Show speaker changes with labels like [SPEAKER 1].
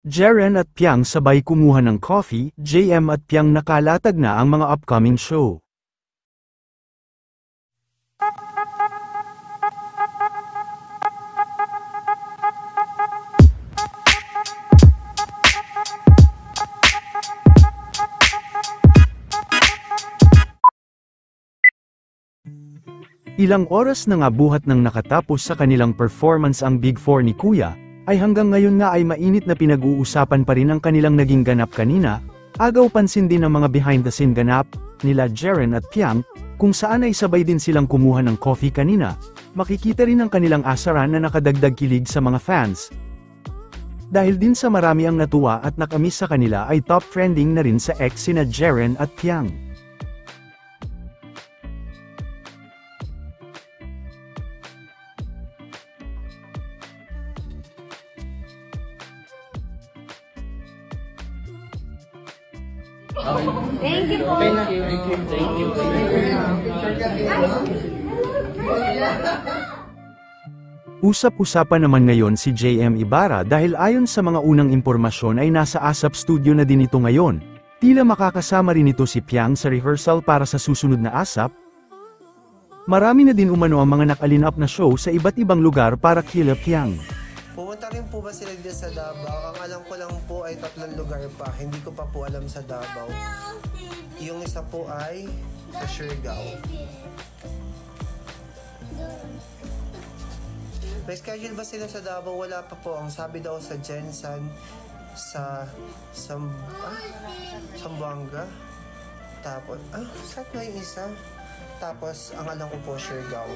[SPEAKER 1] Jaren at Piang sabay kumuha ng coffee. JM at Piang nakalatag na ang mga upcoming show. Ilang oras na nga buhat nang nakatapos sa kanilang performance ang Big Four ni Kuya, ay hanggang ngayon nga ay mainit na pinag-uusapan pa rin ang kanilang naging ganap kanina. Agaw pansin din ang mga behind the scene ganap nila Jaren at Piang, kung saan ay sabay din silang kumuha ng coffee kanina. Makikita rin ang kanilang asaran na nakadagdag kilig sa mga fans. Dahil din sa marami ang natuwa at nakamiss sa kanila ay top trending na rin sa X sina Jaren at Piang.
[SPEAKER 2] Thank you po.
[SPEAKER 3] Thank you.
[SPEAKER 1] Usap-usapan naman ngayon si JM Ibarra dahil ayon sa mga unang impormasyon ay nasa ASAP studio na din ito ngayon. Tila makakasama rin ito si Piang sa rehearsal para sa susunod na ASAP. Marami na din umano ang mga nakalinap na show sa iba't ibang lugar para kila Piang.
[SPEAKER 3] Pumunta rin po ba sila dito sa Davao? Ang alam ko lang po ay 3 lugar pa. Hindi ko pa po alam sa Davao. Yung isa po ay sa Siargao. May schedule ba sila sa Davao? Wala pa po. Ang sabi daw sa Jensen, sa Zamboanga. Tapos, saan ba yung isa? Tapos, ang alam ko po, Siargao.